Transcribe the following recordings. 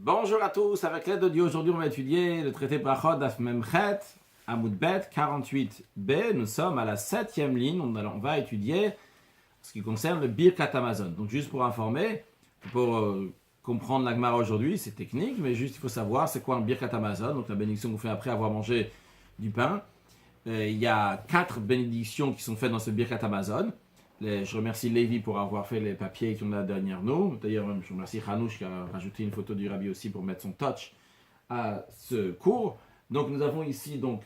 Bonjour à tous, avec l'aide de Dieu, aujourd'hui on va étudier le traité Brachot Daf Memchet, Amoud Bet 48b. Nous sommes à la 7e ligne, on va étudier ce qui concerne le Birkat Hamazon. Donc juste pour informer, pour comprendre la Gemara aujourd'hui, c'est technique, mais juste il faut savoir c'est quoi un Birkat Hamazon, donc la bénédiction qu'on fait après avoir mangé du pain. Il y a 4 bénédictions qui sont faites dans ce Birkat Hamazon. Je remercie Lévi pour avoir fait les papiers qu'on a derrière nous. D'ailleurs, je remercie Hanouch qui a rajouté une photo du Rabbi aussi pour mettre son touch à ce cours. Donc, nous avons ici donc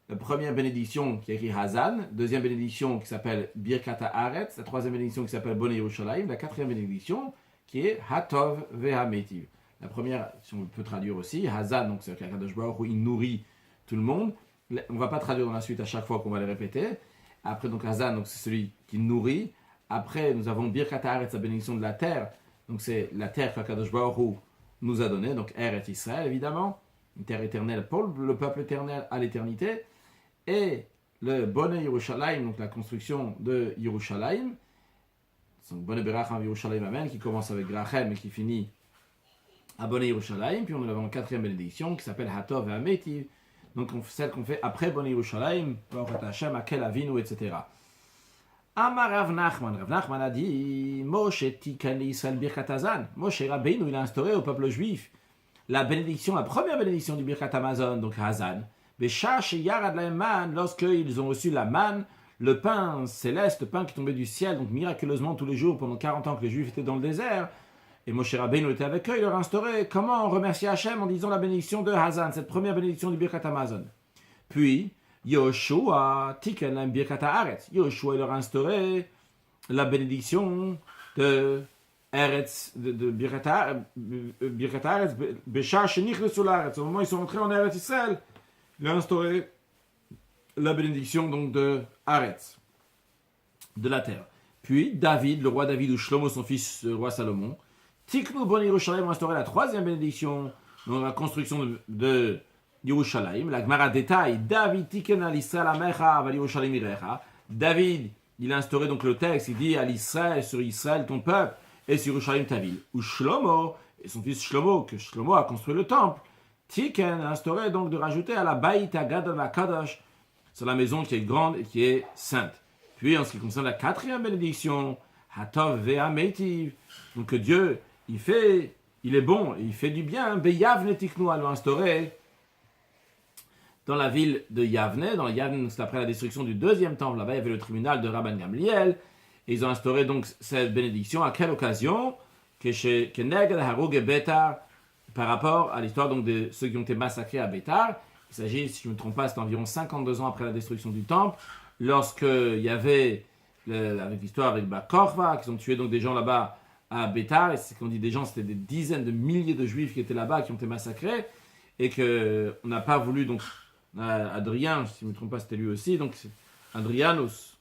la première bénédiction qui est écrit Hazan, deuxième bénédiction qui s'appelle Birkat Haaretz, la troisième bénédiction qui s'appelle Bonei Yerushalayim, la quatrième bénédiction qui est Hatov Vehametiv. La première, si on peut traduire aussi, Hazan, donc c'est Kadosh Baruch Hu, il nourrit tout le monde. On ne va pas traduire dans la suite à chaque fois qu'on va les répéter. Après, donc Hazan, donc c'est celui qui nourrit. Après, nous avons Birkat Haaretz, la bénédiction de la terre. Donc c'est la terre qu'Akadosh Baruch Hu nous a donnée. Donc Eretz Israël, évidemment. Une terre éternelle pour le peuple éternel à l'éternité. Et le Bonei Yerushalayim, donc la construction de Yerushalayim. Donc Bonei Beracham Yerushalayim Amen, qui commence avec Grachem et qui finit à Bonei Yerushalayim. Puis on a une quatrième bénédiction qui s'appelle Hatov et Ametiv. Donc celle qu'on fait après Bonei Yerushalayim, Baruch Hashem, Akel Avinu, etc. Amar Rav Nachman a dit, Moshe tikan li Israël Birkat Hazan. Moshe Rabbeinu, il a instauré au peuple juif la bénédiction, la première bénédiction du Birkat Hamazon, donc Hazan. Beshash Yarad la man, lorsqu'ils ont reçu la manne, le pain céleste, le pain qui tombait du ciel, donc miraculeusement tous les jours pendant 40 ans que les juifs étaient dans le désert. Et Moshe Rabbeinu était avec eux, il leur a instauré comment remercier Hachem en disant la bénédiction de Hazan, cette première bénédiction du Birkat Hamazon. Puis, Yoshua tiken la Birkat Haaretz. Yoshua, il leur a instauré la bénédiction de Eretz, de Birkat Haaretz, Beshar Shenichlesu l'Aaretz. Au moment où ils sont entrés en Eretz Israël, il a instauré la bénédiction donc de Haaretz, de la terre. Puis, David, le roi David, ou Shlomo, son fils, le roi Salomon, Tiknu Bonei Yerushalayim a instauré la troisième bénédiction dans la construction de Yerushalayim. La Gemara détaille David Tiken al Israël Amecha aval Yerushalayim Irecha. David, il a instauré donc le texte, il dit à l'Israël, sur Israël ton peuple, et sur Yerushalayim ta ville. Ou Shlomo, et son fils Shlomo, que Shlomo a construit le temple, Tiken a instauré donc de rajouter à la Baït Agadol Akadosh, sur la maison qui est grande et qui est sainte. Puis en ce qui concerne la quatrième bénédiction, Hatov Vehametiv, donc Dieu, il est bon, il fait du bien. Beyavne Tiknu a instauré dans la ville de Yavne, dans Yavne, c'est après la destruction du deuxième temple, là-bas il y avait le tribunal de Rabban Gamliel, et ils ont instauré donc cette bénédiction. À quelle occasion? Par rapport à l'histoire donc de ceux qui ont été massacrés à Bétar. Il s'agit, si je ne me trompe pas, c'est environ 52 ans après la destruction du temple, lorsqu'il y avait avec l'histoire avec Bar Korva, qui ont tué donc des gens là-bas à Bétar, et c'est qu'on dit des gens, c'était des dizaines de milliers de juifs qui étaient là-bas, qui ont été massacrés, et qu'on n'a pas voulu, donc, Adrien, si je ne me trompe pas, c'était lui aussi, donc Adrianus,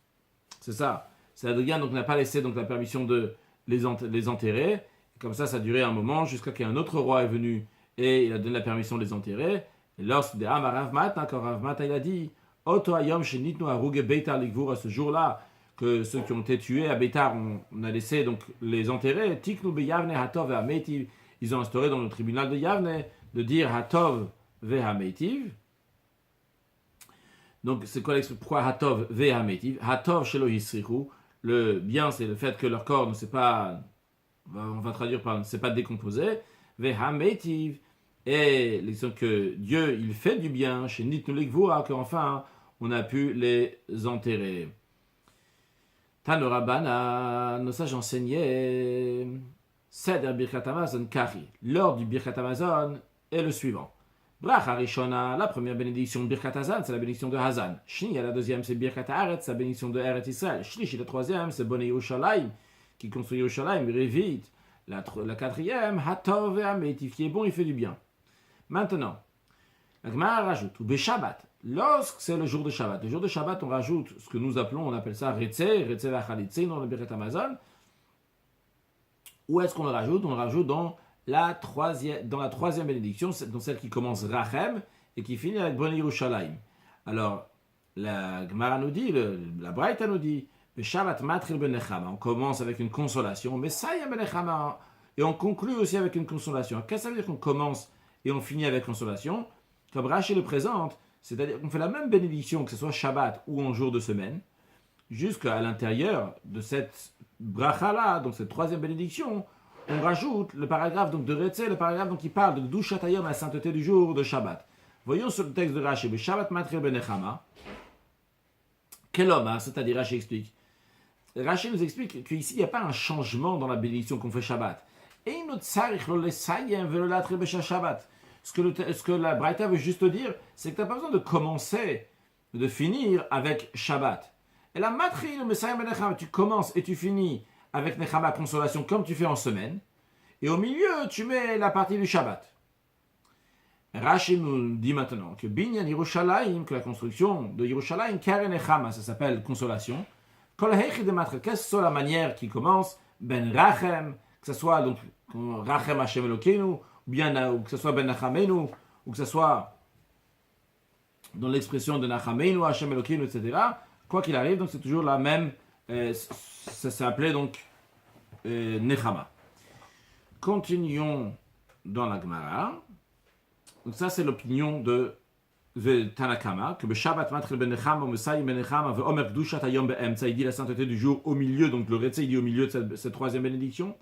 c'est ça, c'est Adrien, donc n'a pas laissé donc, la permission de les enterrer, et comme ça a duré un moment, jusqu'à qu'un autre roi est venu, et il a donné la permission de les enterrer, et lorsque de Rav Mata, quand Rav Mata il a dit, Oto ayom shenitnu haruge Beitar ligvur, à ce jour-là, que ceux qui ont été tués à Bétar, on a laissé donc les enterrer. Tiknu beyavne hatov vehametiv. Ils ont instauré dans le tribunal de Yavne de dire hatov vehametiv. Donc c'est quoi l'expression? Pourquoi hatov vehametiv? Hatov shelo yisrichu. Le bien, c'est le fait que leur corps ne s'est pas, on va traduire par ne s'est pas décomposé. Vehametiv. Et l'expression que Dieu il fait du bien chez nitnu ligvura, qu'enfin on a pu les enterrer. Tanorabana, nos sages enseignaient Seder Birkat Hamazon Kari. L'ordre du Birkat Hamazon est le suivant. Bracha Rishona, la première bénédiction de Birkat Hazan, c'est la bénédiction de Hazan. Shniya, la deuxième, c'est Birkat Haaretz, la bénédiction de Eretz Israël. Shlishi, la troisième, c'est Bonei Yerushalayim, qui construit Yerushalayim, Revit. La quatrième, Hatov Vehametiv, qui est bon, il fait du bien. Maintenant, la Gemara rajoute, ou Beshabbat. Lorsque c'est le jour de Shabbat. Le jour de Shabbat, on rajoute ce que nous appelons, on appelle ça Retze Vachalitze dans le Birkat Hamazon. Où est-ce qu'on le rajoute? On le rajoute dans la troisième bénédiction, dans celle qui commence Rachem et qui finit avec Bonei Yerushalayim. Alors, la Gemara nous dit, la Braïta nous dit, Shabbat Matril Benechama. On commence avec une consolation, mais ça y est Benechama. et on conclut aussi avec une consolation. Qu'est-ce que ça veut dire qu'on commence et on finit avec consolation? Comme Rashi le présente, c'est-à-dire qu'on fait la même bénédiction, que ce soit Shabbat ou en jour de semaine, jusqu'à l'intérieur de cette bracha-là, donc cette troisième bénédiction, on rajoute le paragraphe donc de Retzé, le paragraphe donc qui parle de Kedushat Hayom, la sainteté du jour de Shabbat. Voyons sur le texte de Rashi, le Shabbat Matril Benechama. Quel homme, c'est-à-dire Rashi explique. Rashi nous explique qu'ici il n'y a pas un changement dans la bénédiction qu'on fait Shabbat. Et ce que la Braïta veut juste dire, c'est que tu n'as pas besoin de commencer, de finir avec Shabbat. Et la Matril Benechama, tu commences et tu finis avec Nechama consolation comme tu fais en semaine, et au milieu tu mets la partie du Shabbat. Rashi nous dit maintenant que Binyan Yerushalayim, que la construction de Yerushalayim, Karen Nechama, ça s'appelle consolation. Kol Heichi de Matre, quelle soit la manière qui commence, Ben Rachem, que ce soit donc Rachem Hashem Elokeinu, ou bien ou que ce soit Ben Nachamenu, ou que ce soit dans l'expression de Nachamenu, Hashem Elokeinu, etc. Quoi qu'il arrive, donc c'est toujours la même. Ça s'appelait donc Nechama. Continuons dans la Gemara. Donc ça c'est l'opinion de Tanakama, que Shabbat Matril Ben Nechama, Mesai Ben Nechama, Ve'omer Kedushat Hayom Be'emtza, il dit la sainteté du jour au milieu, donc le Retzé il dit au milieu de cette troisième bénédiction.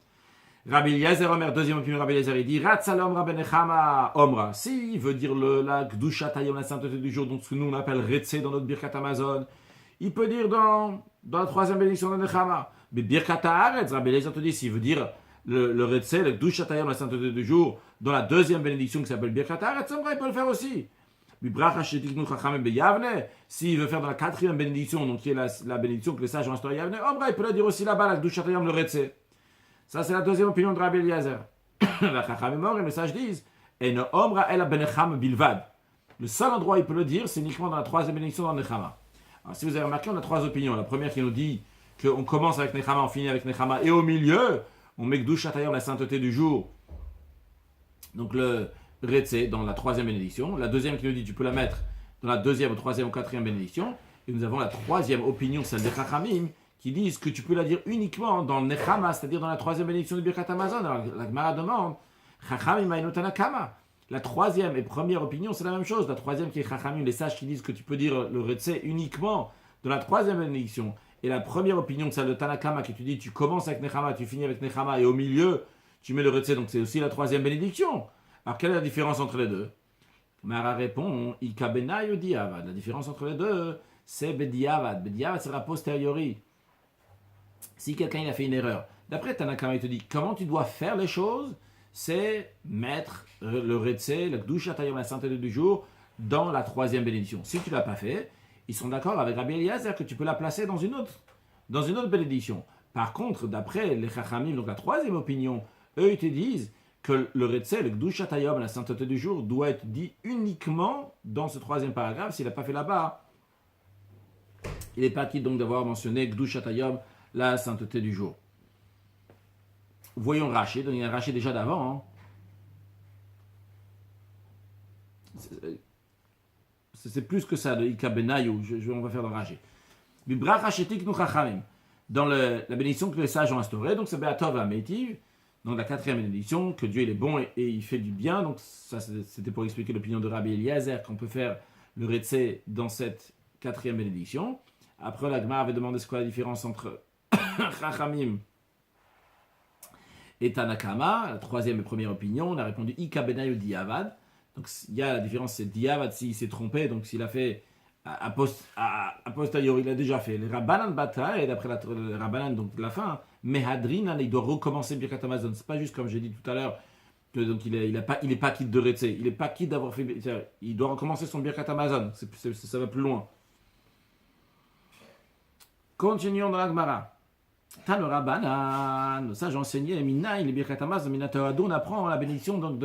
Rabbi Eliezer Omer, deuxième opinion, Rabbi Eliezer il dit Ratzal Omra Ben Nechama Omra. Si il veut dire la Kedushat Hayom, la sainteté du jour, donc ce que nous on appelle Retzé dans notre Birkat Hamazon, il peut dire dans la troisième bénédiction de Nechama. Mais Birkat Haaretz, Rabbi Eliezer te dit, s'il veut dire le Retzé, le Kedushat Hayom, la sainteté du jour, dans la deuxième bénédiction qui s'appelle Birkat Haaretz, il peut le faire aussi. S'il veut faire dans la quatrième bénédiction, donc qui est la bénédiction que les sages ont instaurée Yavne, il peut le dire aussi là-bas, la Kedushat Hayom, le Retzé. Ça, c'est la deuxième opinion de Rabbi Eliezer. La Chachamim et les sages disent, et ne Omra el Benecham Bilvad. Le seul endroit où il peut le dire, c'est uniquement dans la troisième bénédiction dans Nechama. Alors, si vous avez remarqué, on a trois opinions. La première qui nous dit qu'on commence avec Nechama, on finit avec Nechama, et au milieu, on met Kedushat Hayom, la sainteté du jour. Donc le Retzé dans la troisième bénédiction. La deuxième qui nous dit tu peux la mettre dans la deuxième, ou troisième ou quatrième bénédiction. Et nous avons la troisième opinion, celle des Chachamim, qui disent que tu peux la dire uniquement dans le Nechama, c'est-à-dire dans la troisième bénédiction du Birkat Hamazon. Alors la Gemara demande Chachamim Ainu Tanakama. La troisième et première opinion, c'est la même chose. La troisième qui est Chachamim, les sages qui disent que tu peux dire le Retzé uniquement dans la troisième bénédiction. Et la première opinion, celle de Tanakama, qui tu dis tu commences avec Nechama, tu finis avec Nechama, et au milieu, tu mets le Retzé, donc c'est aussi la troisième bénédiction. Alors, quelle est la différence entre les deux? Mara répond, Ika benay ou diavad. La différence entre les deux, c'est bediavad. Bediavad, c'est la posteriori. Si quelqu'un il a fait une erreur, d'après Tanakama, il te dit, comment tu dois faire les choses? C'est mettre le Retzé, le Kedushat Hayom, la sainteté du jour, dans la troisième bénédiction. Si tu ne l'as pas fait, ils sont d'accord avec Rabbi Eliezer que tu peux la placer dans une autre bénédiction. Par contre, d'après les Chachamim, donc la troisième opinion, eux, ils te disent que le Retzé, le Kedushat Hayom, la sainteté du jour, doit être dit uniquement dans ce troisième paragraphe. S'il n'a pas fait là-bas, il n'est pas quitte donc d'avoir mentionné Kedushat Hayom, la sainteté du jour. Voyons Rashi, donc il y a un Rashi déjà d'avant. C'est plus que ça, de Ika Benayou, on va faire dans Rashi. Dans la bénédiction que les sages ont instaurée, donc c'est Be'atov Ametiv. Donc la quatrième bénédiction, que Dieu il est bon et il fait du bien. Donc ça c'était pour expliquer l'opinion de Rabbi Eliezer qu'on peut faire le Retzé dans cette quatrième bénédiction. Après la Gemara avait demandé c'est quoi la différence entre Chachamim et Tanakama, la troisième et première opinion. On a répondu Ika Benay ou Diavad. Donc il y a la différence, c'est Diavad s'il s'est trompé, donc s'il a fait a posteriori, il a déjà fait. Les Rabbanan Bata, et d'après le Rabbanan, donc de la fin, Mehadrin, il doit recommencer Birkat Hamazon. C'est pas juste comme j'ai dit tout à l'heure, que donc il est pas quitte de Retzé. Il est pas quitte d'avoir fait. Il doit recommencer son Birkat Hamazon. Ça va plus loin. Continuons dans la Gemara. Tan le Rabbanan, ça j'ai enseigné, Minaï, les Birkat Hamazon, Minatora. D'où on apprend la bénédiction donc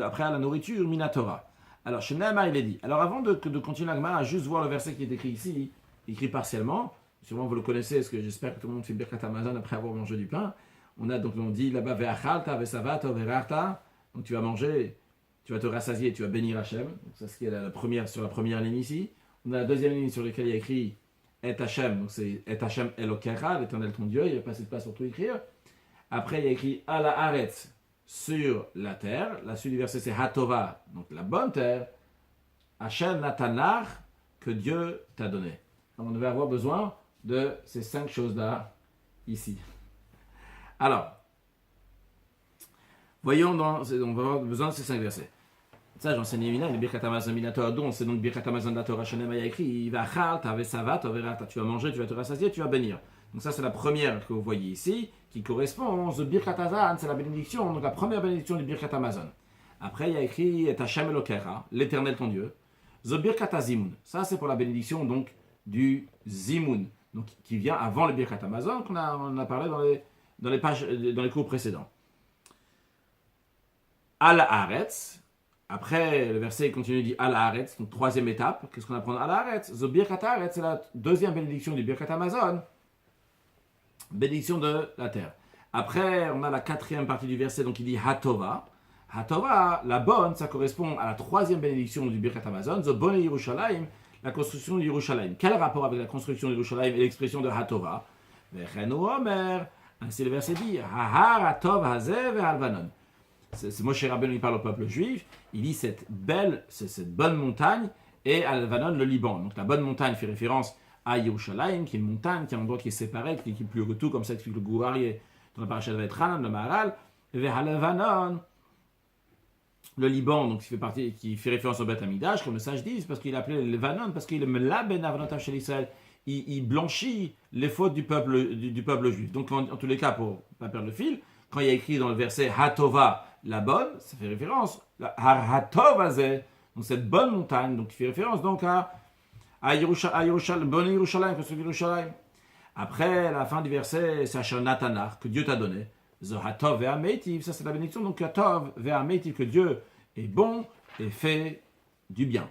après à la nourriture, Minatora. Alors, chez Nehama, il est dit. Alors, avant de continuer la Gemara, juste voir le verset qui est écrit ici, écrit partiellement. Sûrement, vous le connaissez, parce que j'espère que tout le monde fait Birkat Hamazon après avoir mangé du pain. On dit là-bas, Ve'achalta, ve'savata, ve'rarta. Donc, tu vas manger, tu vas te rassasier, tu vas bénir Hachem. Donc, ça, c'est ce qui est sur la première ligne ici. On a la deuxième ligne sur laquelle il y a écrit Et Hachem. Donc, c'est Et Hachem Elokecha, l'éternel ton Dieu. Il n'y a pas assez de place pour tout écrire. Après, il y a écrit ala haaretz, sur la terre. La suite du verset, c'est hatova, donc la bonne terre. Hashem natanar, que Dieu t'a donné. Donc, on devait avoir besoin de ces 5 choses-là ici. Alors, voyons, on va avoir besoin de ces 5 versets. Ça, j'enseignais Mina, le Birkat Hamazon Minator, dont c'est donc Birkat Hamazon de la Torah Shanem a écrit, il va chal, t'avais savat, tu vas manger, tu vas te rassasier, tu vas bénir. Donc ça, c'est la première que vous voyez ici, qui correspond au Birkat Hazan, c'est la bénédiction, donc la première bénédiction du Birkat Hamazon. Après, il y a écrit, et Hashem Elokecha, l'éternel ton Dieu. The Birkat Hazimun, ça c'est pour la bénédiction donc du Zimun, donc qui vient avant le Birkat Hamazon, qu'on a parlé dans les cours précédents. Al Haaretz. Après, le verset continue, dit Al Haaretz, donc troisième étape. Qu'est-ce qu'on apprend Al Haaretz? The Birkat Haaretz, c'est la deuxième bénédiction du Birkat Hamazon. Bénédiction de la terre. Après, on a la quatrième partie du verset, donc il dit Hatova. Hatova, la bonne, ça correspond à la troisième bénédiction du Birkat Hamazon. The Bonne Yerushalayim, la construction de Yerushalayim. Quel rapport avec la construction de Yerushalayim et l'expression de Hatova? Vechenu Omer, ainsi le verset dit Hahar Hatov Hazeh Ve'alvanon. C'est Moshe Rabbeinu, il parle au peuple juif, il dit cette bonne montagne et Al-Vanon, le Liban. Donc la bonne montagne fait référence à Yerushalayim, qui est une montagne, qui est un endroit qui est séparé, qui est plus que tout, comme ça explique le Gourarié dans la paracha de Vaetran, le Maharal. Et vers Al-Vanon, le Liban, donc qui fait référence au Beth Amidash, comme le sage dit, parce qu'il appelait le Vanon, parce qu'il mela ben avnotav shel Israël. Il blanchit les fautes du peuple juif. Donc en tous les cas, pour ne pas perdre le fil, quand il y a écrit dans le verset Hatova, la bonne, ça fait référence à Hatovazé, donc cette bonne montagne, donc qui fait référence donc à Yerushalayim, bonne Yerushalayim, que c'est Yerushalayim. Après, la fin du verset, c'est Asher Natanar, que Dieu t'a donné. The Hatov ve'ameitiv, ça c'est la bénédiction, donc Hatov ve'ameitiv, que Dieu est bon et fait du bien.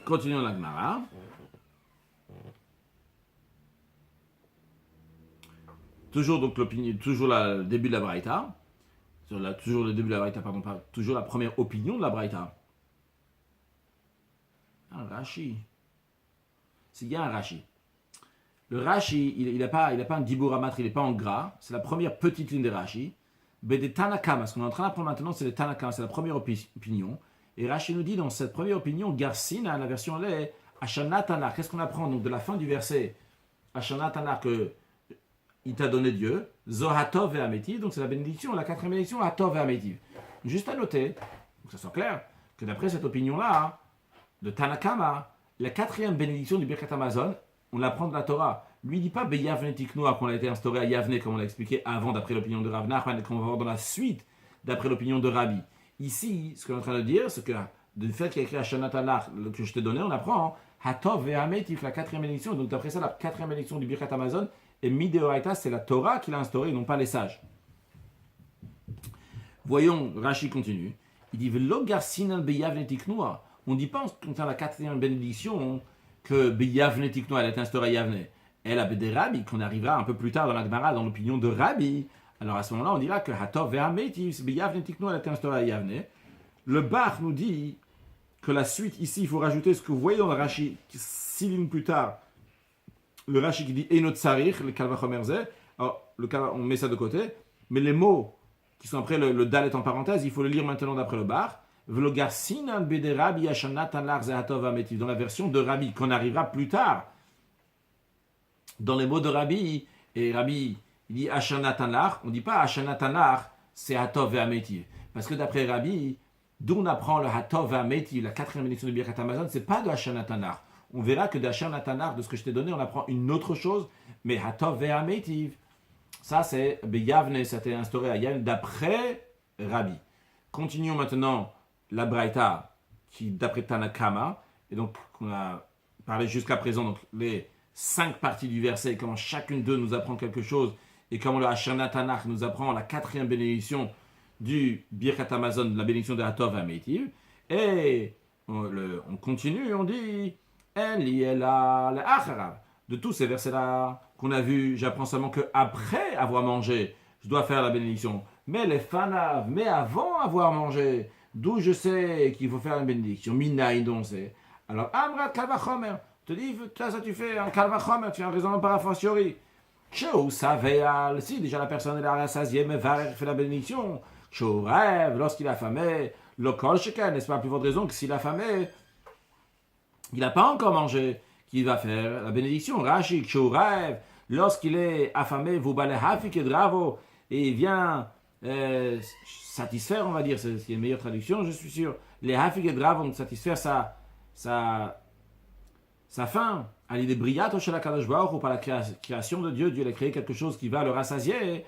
Continuons la Gemara. Toujours donc l'opinion, toujours le début de la Braïta. Toujours le début de la Braïta, pardon, pas toujours la première opinion de la Braïta. Un Rashi. Il y a un Rashi. Le Rashi, il n'a pas un Dibur Amatri, il n'est pas en gras. C'est la première petite ligne de Rashi. Mais des Tanakama, ce qu'on est en train d'apprendre maintenant, c'est les Tanakama, c'est la première opinion. Et Rashi nous dit dans cette première opinion, Garsina, la version là, Ashana Tanar. Qu'est-ce qu'on apprend donc de la fin du verset Ashana Tanar, que il t'a donné Dieu, Zohatov et Amétiv, donc c'est la bénédiction, la quatrième bénédiction, Hatov et Amétiv. Juste à noter, pour que ça soit clair, que d'après cette opinion-là, de Tanakama, la quatrième bénédiction du Birkat Hamazon, on l'apprend de la Torah. Lui, il ne dit pas Beyavne Tiknoa, qu'on a été instauré à Yavne, comme on l'a expliqué avant, d'après l'opinion de Rav Nachman, et qu'on va voir dans la suite, d'après l'opinion de Rabbi. Ici, ce qu'on est en train de dire, c'est que du fait qu'il y a écrit Hashanah Tanakh, que je t'ai donné, on apprend Hatov et Amétiv, la quatrième bénédiction. Donc d'après ça, la quatrième bénédiction du Birkat Hamazon, et Mideoraita, c'est la Torah qui l'a instauré, non pas les sages. Voyons, Rashi continue. Il dit Velo garsinan beyavne tiknoa. On ne dit pas en ce qui concerne la quatrième bénédiction que beyavne tiknoa, elle est instaurée à Yavne. Elle a des Rabbi, qu'on arrivera un peu plus tard dans la Gemara, dans l'opinion de Rabbi. Alors à ce moment-là, on dira que Hatov ve'ametiv, beyavne tiknoa, elle est instaurée à Yavne. Le Bach nous dit que la suite ici, il faut rajouter ce que vous voyez dans le Rashi, 6 lignes plus tard. Le Rashi qui dit Enot Sarich, le Kalvachomerze, alors on met ça de côté, mais les mots qui sont après le Dalet en parenthèse, il faut le lire maintenant d'après le Bar. Vlogar Sinan Bede Rabbi Hashanat Anlar Zehatov Ametiv, dans la version de Rabbi, qu'on arrivera plus tard. Dans les mots de Rabbi, et Rabbi, il dit Hashanat Anlar, on ne dit pas Hashanat Anlar, c'est Hatov Ametiv. Parce que d'après Rabbi, d'où on apprend le Hatov Ametiv, la quatrième bénédiction du Birkat Hamazon, c'est pas de Hashanat Anlar. On verra que d'Hashanat Tanar, de ce que je t'ai donné, on apprend une autre chose, mais Hatov ve'ametiv, ça c'est Beyavne, ça a été instauré à Yavne d'après Rabbi. Continuons maintenant la Braïta, qui d'après Tanakama, et donc on a parlé jusqu'à présent, donc les 5 parties du verset, comment chacune d'eux nous apprend quelque chose, et comment le Hashanat Tanar nous apprend la quatrième bénédiction du Birkat Hamazon, la bénédiction de Hatov ve'ametiv, et on continue, on dit de tous ces versets-là qu'on a vus, j'apprends seulement qu'après avoir mangé, je dois faire la bénédiction. Mais les fanav, mais avant avoir mangé, d'où je sais qu'il faut faire une bénédiction. Minaï, donc c'est Alors, Amrat Kalvachomer, te dit, ça tu fais un Kalvachomer, tu fais un raisonnement par a fortiori. Chou Saveal, si déjà la personne est rassasiée, mais va fait la bénédiction. Chou rêve, lorsqu'il a affamé, le kol sheken, n'est-ce pas plus forte raison que s'il a affamé, il n'a pas encore mangé, qu'il va faire la bénédiction. Rashi, chou rêve, lorsqu'il est affamé, vous balez hafik et dravo, et il vient satisfaire, on va dire, c'est une meilleure traduction, je suis sûr. Les hafik et dravo vont satisfaire sa faim. À l'idée brillante chez la Kadosh Baruch ou par la création de Dieu, Dieu a créé quelque chose qui va le rassasier.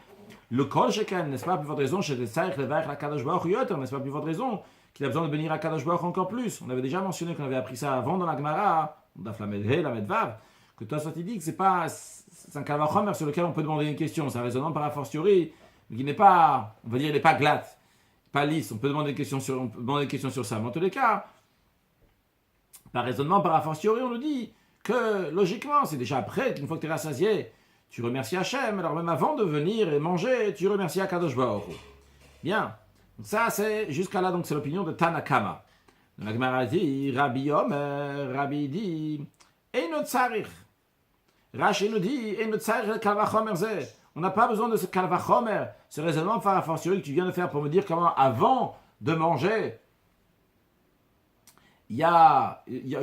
Le kol sheken, n'est-ce pas plus forte raison, chez les Tzaïch, les Vaich, la Kadosh Baruch yoter, n'est-ce pas plus forte raison, qu'il a besoin de bénir à Kadosh Baruch encore plus. On avait déjà mentionné qu'on avait appris ça avant dans la Gemara, dans la Medhe, la Medvav, que toi, soit il dit que c'est un Kalvachomer sur lequel on peut demander une question. C'est un raisonnement par a fortiori, mais qui n'est pas, on va dire, il n'est pas glatte, pas lisse. On peut demander des questions sur ça. Mais en tous les cas, par raisonnement par a fortiori, on nous dit que logiquement, c'est déjà prêt, une fois que tu es rassasié, tu remercies Hachem, alors même avant de venir et manger, tu remercies Akadosh Baruch. Bien, donc ça c'est, jusqu'à là, donc c'est l'opinion de Tanakama. La Gemara dit, Rabbi Omer, Rabbi dit, Eino Tsarich. Rashi nous dit, Eino Tsarich Kalvachomer Zeh. On n'a pas besoin de ce Kalvachomer, ce raisonnement par a fortiori que tu viens de faire pour me dire comment, avant de manger, il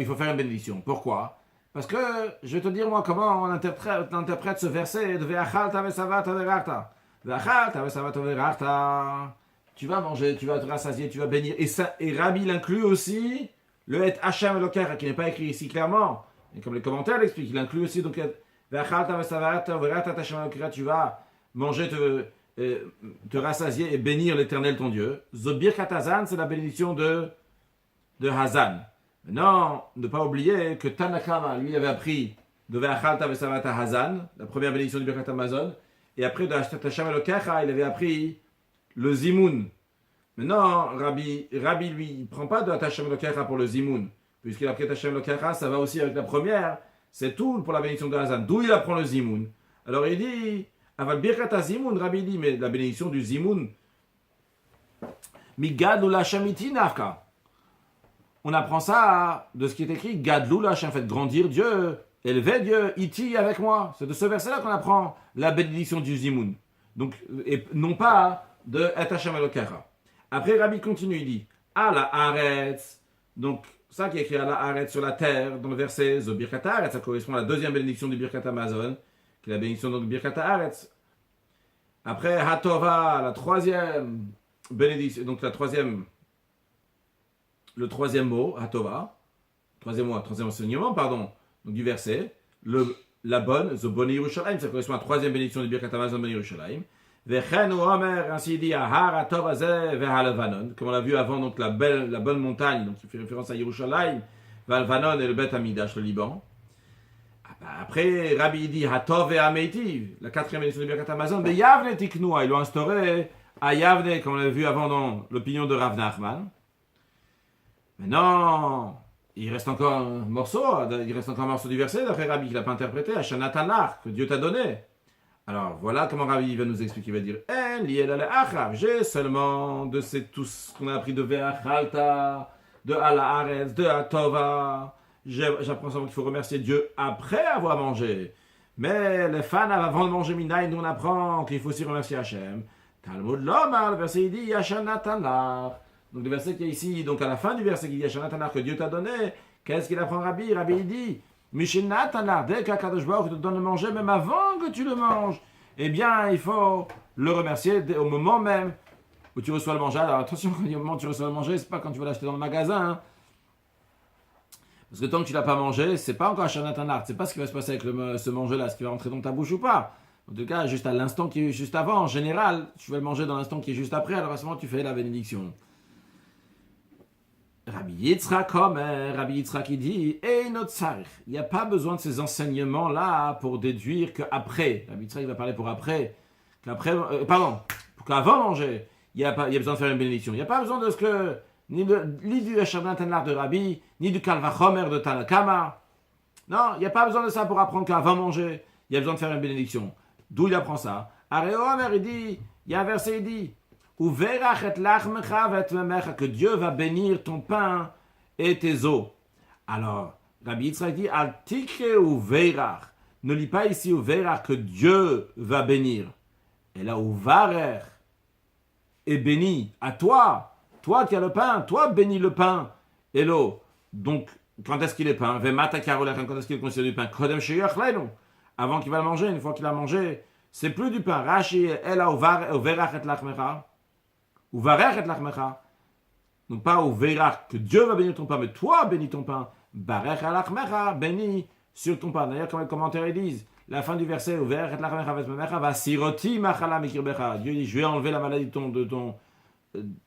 faut faire une bénédiction. Pourquoi? Parce que je vais te dire moi comment on interprète ce verset de Ve'achalta ve'savata ve'rachta. Ve'achalta ve'savata ve'rachta. Tu vas manger, tu vas te rassasier, tu vas bénir. Et Rabbi l'inclut aussi le et Hashem Elokecha qui n'est pas écrit ici clairement. Et comme les commentaires l'expliquent, il inclut aussi donc Ve'achalta ve'savata ve'rachta Hashem Elokecha. Tu vas manger, te rassasier et bénir l'Éternel ton Dieu. Zobirkat Hazan, c'est la bénédiction de Hazan. Maintenant, ne pas oublier que Tanakama, lui, avait appris de Ve'achalta ve'savata Hazan, la première bénédiction du Birkat Hamazon, et après de Hashem Elokecha, il avait appris le Zimoun. Maintenant, Rabbi lui, il ne prend pas de Hashem Elokecha pour le Zimoun, puisqu'il a appris Hashem Elokecha, ça va aussi avec la première, c'est tout pour la bénédiction de Hazan, d'où il apprend le Zimoun. Alors il dit, Aval Birkat Zimoun, Rabbi dit, mais la bénédiction du Zimoun, Migad ou la Shamiti Nafka. On apprend ça de ce qui est écrit, Gadlou Hashem, fait grandir Dieu, élever Dieu, iti avec moi. C'est de ce verset-là qu'on apprend la bénédiction du Zimoun. Donc, et non pas de Et Hashem Elokecha. Après, Rabbi continue, il dit, Ala Haaretz. Donc, ça qui est écrit Ala Haaretz sur la terre, dans le verset Zo Birkat Haaretz, ça correspond à la deuxième bénédiction du Birkat Hamazon, qui est la bénédiction du Birkat Haaretz. Après, Hatova, la troisième bénédiction, donc le troisième mot, Hatova, troisième enseignement, pardon, donc du verset, la bonne, The Bonne Yerushalayim, ça correspond à la troisième bénédiction du Birkat Hamazon Bonne Yerushalayim. Vechen ou Omer, ainsi dit, Ahar Hatov Azeh Ve'Halvanon, comme on l'a vu avant, donc la bonne montagne, donc qui fait référence à Yerushalayim, Ve'Halvanon et le Bet Hamidash, le Liban. Après, Rabbi dit, Hatov Ve'Ameiti, la quatrième bénédiction du Birkat Hamazon, Ve'Yavne Tiknoua, ils l'ont instauré à Yavne, comme on l'a vu avant dans l'opinion de Rav Nachman. Maintenant, il reste encore un morceau du verset d'après Rabbi qu'il n'a pas interprété, Hashana Tanakh, que Dieu t'a donné. Alors voilà comment Rabbi va nous expliquer, il va dire, j'ai seulement de tout ce qu'on a appris de Ve'achalta, de Ala Haaretz, de Hatova, j'apprends seulement qu'il faut remercier Dieu après avoir mangé. Mais les fans avant de manger Minaï, nous on apprend qu'il faut aussi remercier Hachem. Talmud Lomar, le verset il dit, Hashana Tanakh. Donc le verset qui est ici, donc à la fin du verset qui dit Hashana Tanakh que Dieu t'a donné, qu'est-ce qu'il apprend Rabbi? Rabbi il dit Mishina Tanakh, dès qu'Akadosh Baruch te donne de manger, même avant que tu le manges, eh bien il faut le remercier au moment même où tu reçois le manger. Alors attention, au moment où tu reçois le manger, c'est pas quand tu vas l'acheter dans le magasin. Hein. Parce que tant que tu l'as pas mangé, c'est pas encore Hashana Tanakh, c'est pas ce qui va se passer avec ce manger-là, ce qui va rentrer dans ta bouche ou pas. En tout cas, juste à l'instant qui est juste avant, en général, tu vas le manger dans l'instant qui est juste après, alors à ce moment tu fais la bénédiction. Rabbi Yitzhak qui dit il n'y a pas besoin de ces enseignements-là pour déduire qu'après, Rabbi Yitzhak va parler pour après, pour qu'avant manger, il y a besoin de faire une bénédiction. Il n'y a pas besoin de ce que, ni du Hashana Tanakh de Rabbi, ni du Kalvachomer de Tanakama. Non, il n'y a pas besoin de ça pour apprendre qu'avant manger, il y a besoin de faire une bénédiction. D'où il apprend ça? Aréomer, il y a un verset, il dit que Dieu va bénir ton pain et tes eaux. Alors, Rabbi Yitzhak dit, Al tikre ou veirach. Ne lis pas ici au veirach que Dieu va bénir. Et là, au varer est béni à toi. Toi qui as le pain, toi bénis le pain et l'eau. Donc, quand est-ce qu'il est pain? Vemata karolach, quand est-ce qu'il est considéré du pain? Kodem sheyachlenu. Avant qu'il va le manger, une fois qu'il a mangé, c'est plus du pain. Rashi, elle a au verach et lachmecha. Ou varech et lachmecha. Donc pas au verach que Dieu va bénir ton pain, mais toi bénis ton pain. Barech et lachmecha, bénis sur ton pain. D'ailleurs, comme les commentaires ils disent, la fin du verset, au verach et lachmecha vesmemecha, va siroti machala mikirbecha. Dieu dit, je vais enlever la maladie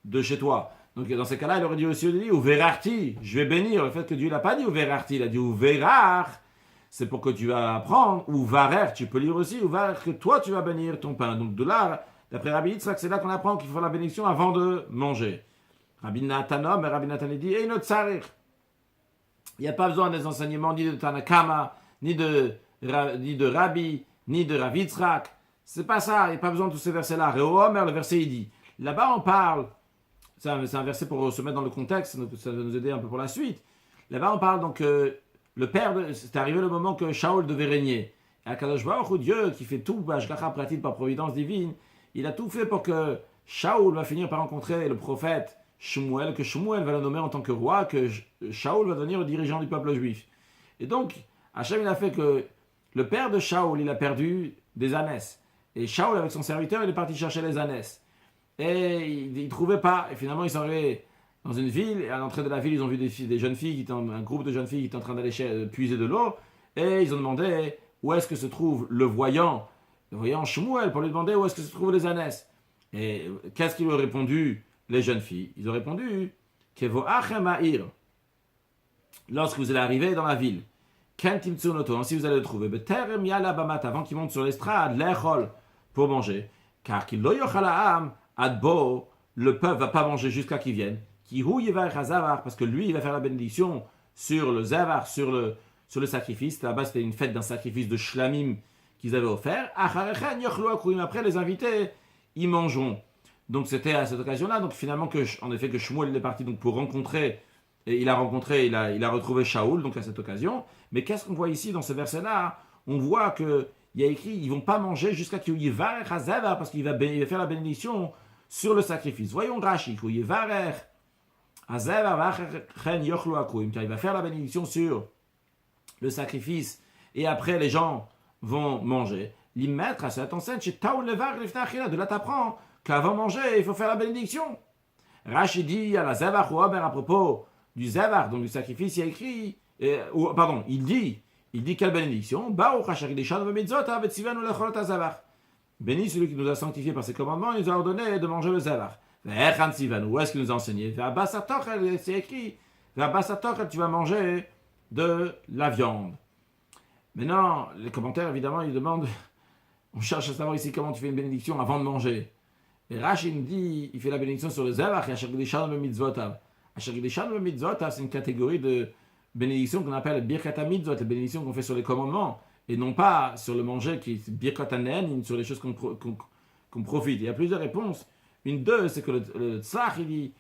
de chez toi. Donc dans ces cas-là, il aurait dit aussi, ou verachti, je vais bénir. Le fait que Dieu l'a pas dit ou verachti, il a dit ou verach. C'est pour que tu vas apprendre, ou varer, tu peux lire aussi, ou varer, que toi tu vas bénir ton pain. Donc de là, d'après Rabbi Yitzhak, c'est là qu'on apprend qu'il faut la bénédiction avant de manger. Rabbi Nathan, mais Rabbi Nathan dit, et notre sarir. Il n'y a pas besoin des enseignements ni de Tanakama, ni de Rabbi, ni de Rabbi Yitzhak. C'est pas ça, il n'y a pas besoin de tous ces versets-là. Réomer, le verset il dit. Là-bas on parle, c'est un verset pour se mettre dans le contexte, ça va nous aider un peu pour la suite. Là-bas on parle donc... le père, c'est arrivé le moment que Shaul devait régner. Et Akadosh Baruch Hu, Dieu qui fait tout, Bashgacha pratique par providence divine, il a tout fait pour que Shaul va finir par rencontrer le prophète Shmuel, que Shmuel va le nommer en tant que roi, que Shaul va devenir le dirigeant du peuple juif. Et donc, Hachem il a fait que le père de Shaul, il a perdu des ânesses. Et Shaul, avec son serviteur, il est parti chercher les ânesses. Et il ne trouvait pas. Et finalement, il s'en allait dans une ville, et à l'entrée de la ville, ils ont vu des jeunes filles, un groupe de jeunes filles qui étaient en train d'aller puiser de l'eau, et ils ont demandé où est-ce que se trouve le voyant Shmuel, pour lui demander où est-ce que se trouvent les ânesses. Et qu'est-ce qu'ils lui ont répondu, les jeunes filles? Ils ont répondu, Kevo achem ha'ir, lorsque vous allez arriver dans la ville, Kentim tsunoto, si vous allez le trouver, Beterem yala bamat, avant qu'il monte sur l'estrade, l'echol, pour manger, car qu'il lo yochal ha'am, adbo, le peuple va pas manger jusqu'à qu'il vienne, parce que lui, il va faire la bénédiction sur le zavar, sur le sacrifice. Là-bas, c'était une fête d'un sacrifice de shlamim qu'ils avaient offert. Après, les invités, ils mangeront. Donc, c'était à cette occasion-là. Donc, finalement, que Shmuel est parti donc, pour rencontrer, et il a retrouvé Shaoul, donc à cette occasion. Mais qu'est-ce qu'on voit ici dans ce verset-là? On voit qu'il y a écrit, ils ne vont pas manger jusqu'à qu'il y ait zavar, parce qu'il va faire la bénédiction sur le sacrifice. Voyons Rashi, qu'il y ait varer. Il va faire la bénédiction sur le sacrifice et après les gens vont manger. L'immettre, ça t'enseigne de là t'apprends qu'avant manger il faut faire la bénédiction. Rashi dit à la zavar ou à propos du zavar, donc du sacrifice, il y a écrit, il dit quelle bénédiction? Béni celui qui nous a sanctifié par ses commandements, il nous a ordonné de manger le zavar. Où est-ce qu'il nous a enseigné? C'est écrit, tu vas manger de la viande. Maintenant, les commentaires, évidemment, ils demandent, on cherche à savoir ici comment tu fais une bénédiction avant de manger. Et Rashi nous dit, il fait la bénédiction sur le zavar, et Asher Gdishan Mitzvotav. Asher Gdishan Mitzvotav, c'est une catégorie de bénédiction qu'on appelle Birkat HaMitzvot, la bénédiction qu'on fait sur les commandements, et non pas sur le manger qui est Birkat HaNen, sur les choses qu'on profite. Il y a plusieurs réponses. Une d'eux, c'est que le tzach, il dit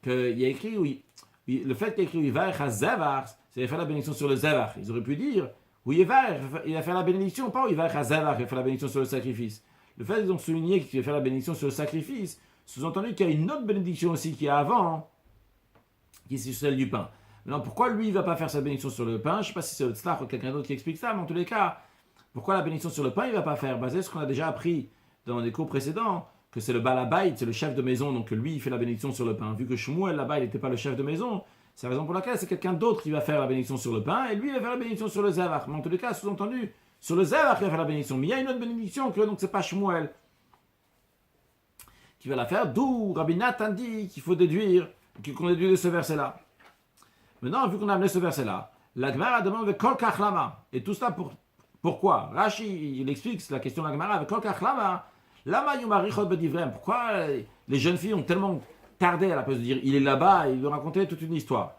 qu'il y a écrit, le fait qu'il y a écrit Yivarech HaZevar, c'est faire la bénédiction sur le Zevar. Ils auraient pu dire, oui, Yivarech, il a fait la bénédiction, pas Yivarech HaZevar, il a fait la bénédiction sur le sacrifice. Le fait qu'ils ont souligné qu'il a fait la bénédiction sur le sacrifice, sous-entendu qu'il y a une autre bénédiction aussi qui est avant, qui est sur celle du pain. Maintenant, pourquoi lui, il ne va pas faire sa bénédiction sur le pain? Je ne sais pas si c'est le tzach ou quelqu'un d'autre qui explique ça, mais en tous les cas, pourquoi la bénédiction sur le pain, il ne va pas faire? Basé sur ce qu'on a déjà appris dans les cours précédents, que c'est le balabait, c'est le chef de maison, donc lui, il fait la bénédiction sur le pain. Vu que Shmuel, là-bas, il n'était pas le chef de maison, c'est la raison pour laquelle c'est quelqu'un d'autre qui va faire la bénédiction sur le pain, et lui, il va faire la bénédiction sur le zavar. Mais en tous les cas, sous-entendu, sur le zavar, il va faire la bénédiction. Mais il y a une autre bénédiction, que donc c'est pas Shmuel qui va la faire, d'où Rabbi Nathan dit qu'il faut déduire, qu'on déduit de ce verset-là. Maintenant, vu qu'on a amené ce verset-là, la Gemara demande de Kol Kachlama. Et tout ça pourquoi? Rashi, il explique, c'est la question de la Gemara, avec Kol Kachlama. Pourquoi les jeunes filles ont tellement tardé à la place de dire il est là-bas et il lui raconter toute une histoire?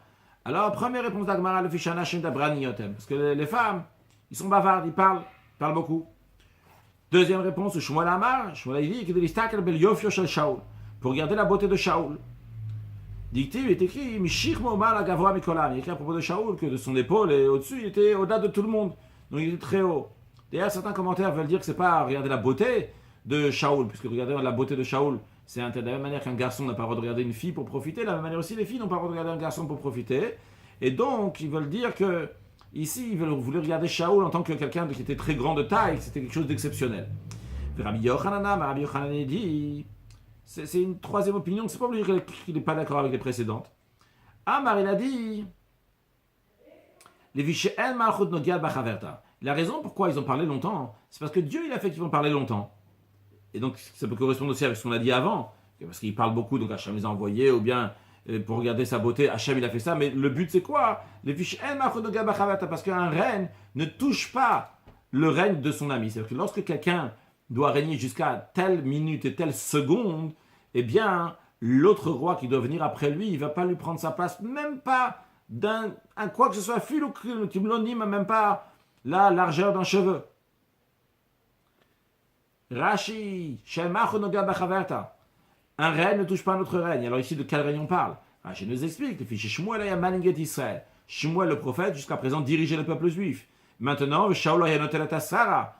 Alors, première réponse d'Agmara, le fichana shem dabrani yotem. Parce que les femmes, ils sont bavardes, ils parlent beaucoup. Deuxième réponse, Shmuel Amar, Shmuel dit qu'il pour regarder la beauté de Shaoul. Dicté, il est écrit Mishich Momal Agavoa Mikolam. Il est écrit à propos de Shaoul que de son épaule et au-dessus, il était au-delà de tout le monde. Donc il était très haut. D'ailleurs, certains commentaires veulent dire que c'est pas regarder la beauté de Shaoul, puisque regarder la beauté de Shaoul, c'est de la même manière qu'un garçon n'a pas le droit de regarder une fille pour profiter, de la même manière aussi les filles n'ont pas le droit de regarder un garçon pour profiter. Et donc, ils veulent dire que ici, ils voulaient regarder Shaoul en tant que quelqu'un qui était très grand de taille, c'était quelque chose d'exceptionnel. Rabbi Yochanan dit, c'est une troisième opinion, c'est pas obligé qu'il n'est pas d'accord avec les précédentes. Amar, il a dit, la raison pourquoi ils ont parlé longtemps, c'est parce que Dieu il a fait qu'ils vont parler longtemps. Et donc ça peut correspondre aussi avec ce qu'on a dit avant, parce qu'il parle beaucoup, donc Hachem les a envoyés, ou bien pour regarder sa beauté, Hachem il a fait ça, mais le but c'est quoi? Parce qu'un règne ne touche pas le règne de son ami. C'est-à-dire que lorsque quelqu'un doit régner jusqu'à telle minute et telle seconde, eh bien, l'autre roi qui doit venir après lui, il ne va pas lui prendre sa place, même pas d'un quoi que ce soit, fil ou kimlonim, même pas la largeur d'un cheveu. Rashi, un règne ne touche pas notre règne. Alors ici, de quel règne on parle? Rashi nous explique, le fichier Shmuel a maninget Israël. Shmuel, le prophète, jusqu'à présent, dirigeait le peuple juif. Maintenant, Shaul a noté Sarah.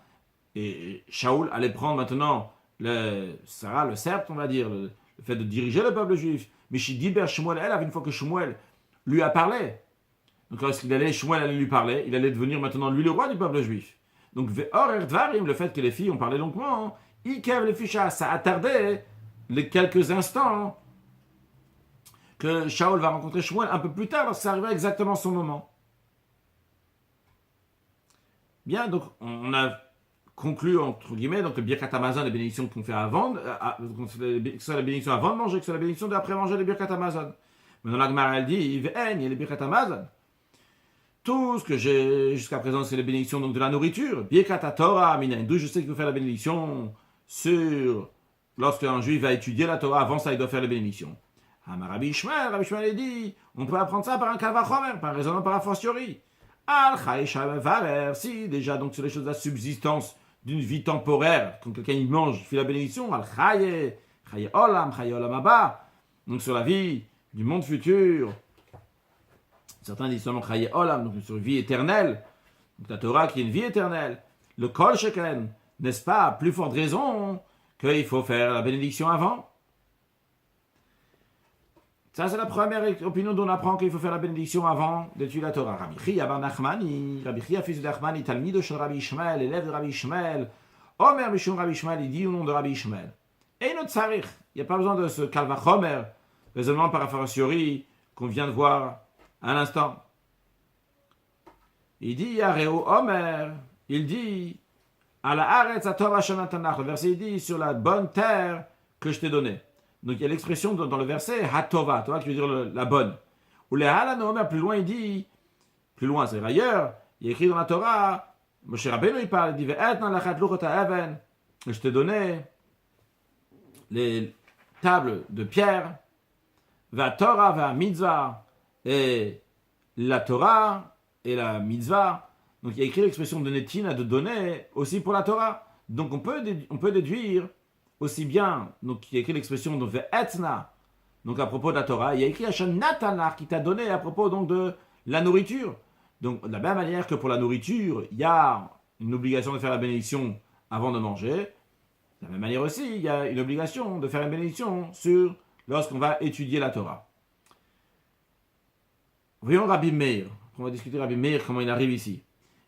Et Shaul allait prendre maintenant le sceptre, on va dire, le fait de diriger le peuple juif. Mais Shidiber Shmuel, elle, une fois que Shmuel lui a parlé. Donc lorsqu'il allait, Shmuel allait lui parler, il allait devenir maintenant lui le roi du peuple juif. Donc Ve'or Erdvarim, le fait que les filles ont parlé longuement, Ikev les fichas, ça a tardé les quelques instants que Shaul va rencontrer Shmuel un peu plus tard, lorsque ça arrivera exactement son moment. Bien, donc on a conclu entre guillemets donc le Birkat Hamazon, les bénédictions qu'on fait avant, que ce soit la bénédiction avant de manger, que ce soit la bénédiction d'après manger les Birkat Hamazon. Maintenant la Gemara elle dit, il y a les Birkat Hamazon. Tout ce que j'ai jusqu'à présent, c'est les bénédictions donc de la nourriture. Birkat Torah, Minain. D'où je sais qu'il faut faire la bénédiction sur lorsque un juif va étudier la Torah, avant ça il doit faire les bénédictions. Rabbi Ishmael dit, on peut apprendre ça par un kalvachomer, par un raisonnement par a fortiori. Si déjà donc sur les choses de la subsistance d'une vie temporaire, quand quelqu'un il mange, il fait la bénédiction, al chaye olam haba, donc sur la vie du monde futur. Certains disent seulement chaye olam, donc sur une vie éternelle, donc la Torah qui est une vie éternelle. Le kol sheken, n'est-ce pas, plus forte raison qu'il faut faire la bénédiction avant. Ça, c'est la première opinion dont on apprend qu'il faut faire la bénédiction avant d'étudier la Torah. Rabbi Chia bar Nachmani, Rabbi Chia, fils de Nachmani, Talmido shel Rabbi Ishmael, élève de Rabbi Ishmael, Omer Mishum Rabbi Ishmael, il dit au nom de Rabbi Ishmael. Et notre sarich, il n'y a pas besoin de ce kalvachomer, raisonnement par a fortiori qu'on vient de voir à l'instant. Il dit, Yareo Omer, il dit, à la Haaretz HaTorah Shanatanach, le verset il dit, sur la bonne terre que je t'ai donnée. Donc il y a l'expression dans le verset Hatova, qui veut dire la bonne. Ou les Halanomer, plus loin il dit, plus loin c'est ailleurs, il est écrit dans la Torah, Moshe Rabbeinu il parle, il dit je t'ai donné les tables de pierre, va Torah, va mitzvah, et la Torah et la mitzvah. Donc il y a écrit l'expression de netina, de donner aussi pour la Torah. Donc on peut déduire aussi bien, donc il y a écrit l'expression de ve'etna, donc à propos de la Torah, il y a écrit Hashem Natanach qui t'a donné à propos donc de la nourriture. Donc de la même manière que pour la nourriture, il y a une obligation de faire la bénédiction avant de manger, de la même manière aussi, il y a une obligation de faire une bénédiction lorsqu'on va étudier la Torah. Voyons Rabbi Meir, on va discuter Rabbi Meir, comment il arrive ici.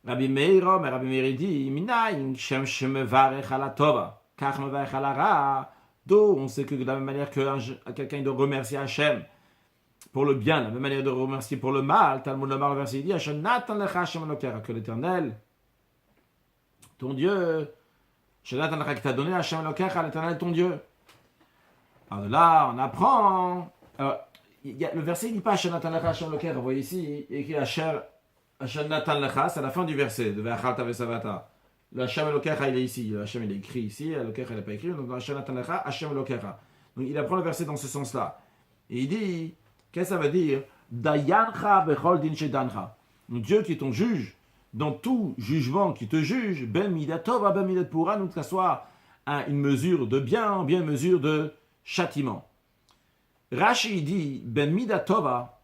Rabbi Meir il dit, Minayin Shem Shemevarech ala Tova. D'où on sait que de la même manière que quelqu'un doit remercier Hachem pour le bien, de la même manière de remercier pour le mal, Talmud Lomar le verset dit Hachem Natan lecha Hachem Elokecha, que l'Éternel, ton Dieu, Hachem Natan lecha qui t'a donné Hachem Elokecha, l'Éternel ton Dieu. Alors de là, on apprend. Alors, le verset il dit pas Hachem Natan lecha Hachem Elokecha, vous voyez ici, il écrit Hachem Natan lecha, c'est la fin du verset de Ve'achalta ve'savata. Le Hashem Elokecha, il est ici. Le Hashem, il est écrit ici. Elokecha, il n'est pas écrit. Donc, Hashem Natanecha, Hashem Elokecha. Donc, il apprend le verset dans ce sens-là. Et il dit, qu'est-ce que ça veut dire? Dayancha bechol din shedancha. Donc, Dieu qui est ton juge, dans tout jugement qui te juge, ben midat tova, ben midat pura, donc que ça soit une mesure de bien, bien une mesure de châtiment. Rashi dit ben mida tova,